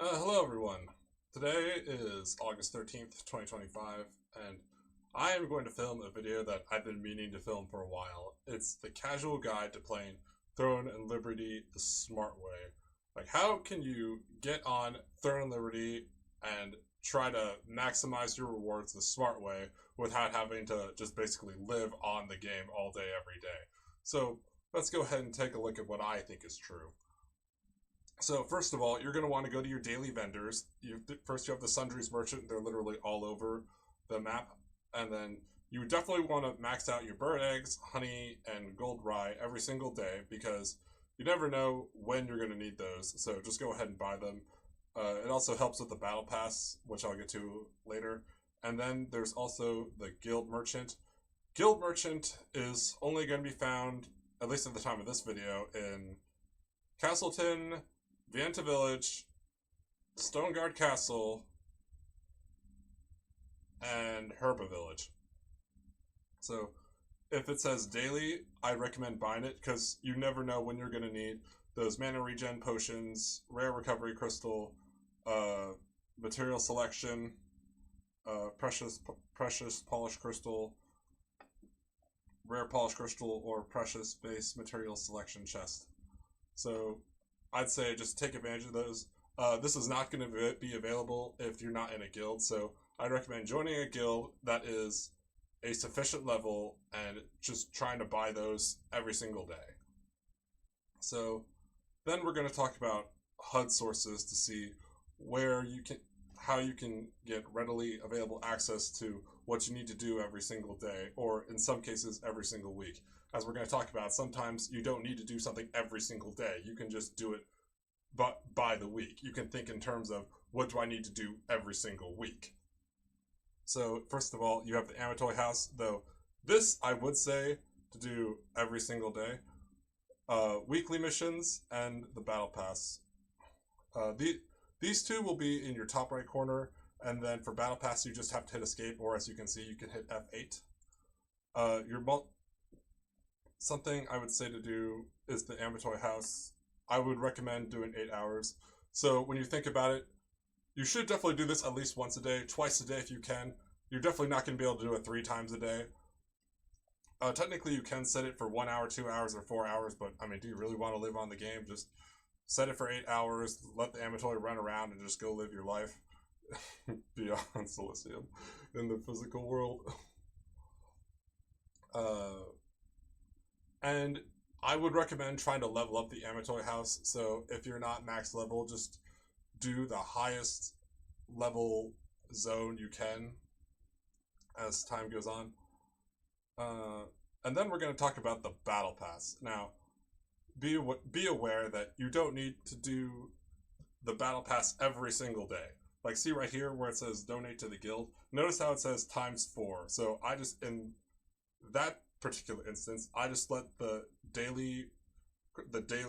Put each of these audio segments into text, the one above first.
Hello, everyone. Today is August 13th, 2025, and I am going to film a video that I've been meaning to film for a while. It's the casual guide to playing Throne and Liberty the smart way. Like, how can you get on Throne and Liberty and try to maximize your rewards the smart way without having to just basically live on the game all day, every day? So, let's go ahead and take a look at what I think is true. So first of all, you're going to want to go to your daily vendors. First, you have the Sundries Merchant. They're literally all over the map. And then you definitely want to max out your bird eggs, honey, and gold rye every single day because you never know when you're going to need those. So just go ahead and buy them. It also helps with the battle pass, which I'll get to later. And then there's also the Guild Merchant. Guild Merchant is only going to be found, at least at the time of this video, in Castleton, Vienta Village, Stoneguard Castle, and Herba Village. So if it says daily, I recommend buying it because you never know when you're going to need those mana regen potions, rare recovery crystal, material selection, precious polished crystal, rare polished crystal, or precious base material selection chest. So I'd say just take advantage of those. This is not going to be available if you're not in a guild, so I'd recommend joining a guild that is a sufficient level and just trying to buy those every single day. So then we're going to talk about HUD sources to see how you can get readily available access to what you need to do every single day, or in some cases every single week. As we're going to talk about, sometimes you don't need to do something every single day. You can just do it by the week. You can think in terms of what do I need to do every single week. So first of all, you have the Amatoy House, though this I would say to do every single day. Weekly missions and the Battle Pass. These two will be in your top right corner, and then for Battle Pass you just have to hit escape, or as you can see you can hit F8. Something I would say to do is the Amatoy House. I would recommend doing 8 hours. So when you think about it, you should definitely do this at least once a day, twice a day if you can. You're definitely not going to be able to do it 3 times a day. Technically, you can set it for 1 hour, 2 hours, or 4 hours, but I mean, do you really want to live on the game? Just set it for 8 hours, let the Amatoy run around, and just go live your life beyond Silicium in the physical world. And I would recommend trying to level up the Amatoy House. So if you're not max level, just do the highest level zone you can as time goes on. And then we're going to talk about the Battle Pass. Now, be aware that you don't need to do the Battle Pass every single day. Like, see right here where it says donate to the guild. Notice how it says ×4. So I just, in that particular instance, I just let the daily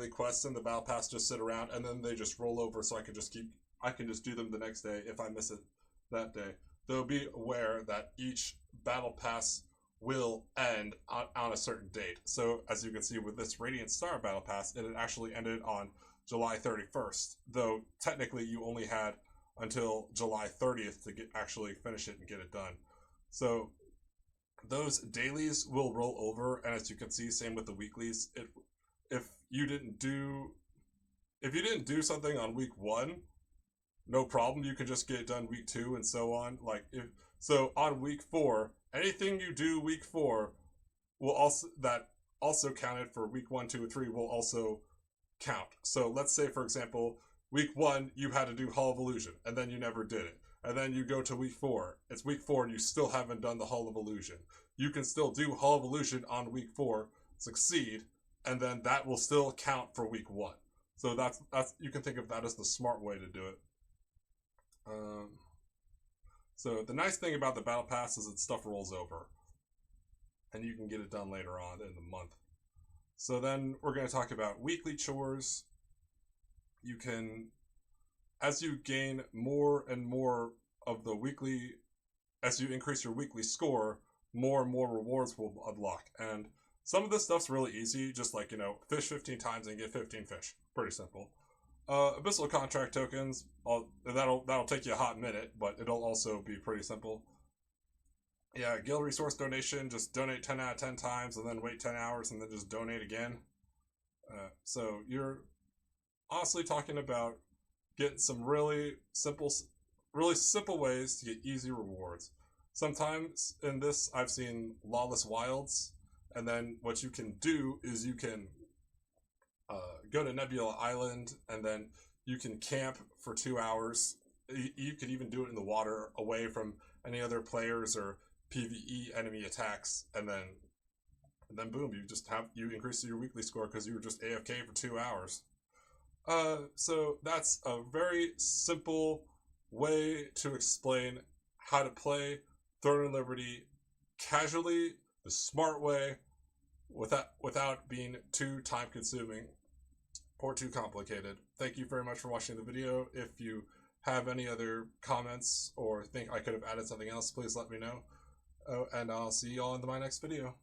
quests in the Battle Pass just sit around, and then they just roll over, so I can just do them the next day if I miss it that day. Though be aware that each Battle Pass will end on a certain date. So as you can see with this Radiant Star Battle Pass, it had actually ended on July 31st, though technically you only had until July 30th to actually finish it and get it done. So those dailies will roll over, and as you can see, same with the weeklies. If you didn't do something on week 1, no problem. You can just get it done week 2 and so on. So on week 4, anything you do week 4 will also counted for week 1, 2, and 3 will also count. So let's say, for example, week 1 you had to do Hall of Illusion, and then you never did it. And then you go to week 4. It's week 4 and you still haven't done the Hall of Illusion. You can still do Hall of Illusion on week 4, succeed, and then that will still count for week 1. So that's you can think of that as the smart way to do it. So the nice thing about the Battle Pass is that stuff rolls over, and you can get it done later on in the month. So then we're going to talk about weekly chores. You can, as you gain more and more of the weekly, as you increase your weekly score, more and more rewards will unlock. And some of this stuff's really easy, just like, fish 15 times and get 15 fish. Pretty simple. Abyssal contract tokens. That'll take you a hot minute, but it'll also be pretty simple. Yeah, guild resource donation. Just donate 10 out of 10 times, and then wait 10 hours, and then just donate again. So you're honestly talking about getting some really simple ways to get easy rewards. Sometimes in this, I've seen Lawless Wilds, and then what you can do is you can go to Nebula Island, and then you can camp for 2 hours. You could even do it in the water, away from any other players or PvE enemy attacks, and then boom, you increase your weekly score because you were just AFK for 2 hours. So that's a very simple way to explain how to play Throne and Liberty casually, the smart way, without being too time consuming or too complicated. Thank you very much for watching the video. If you have any other comments or think I could have added something else, please let me know. And I'll see you all in my next video.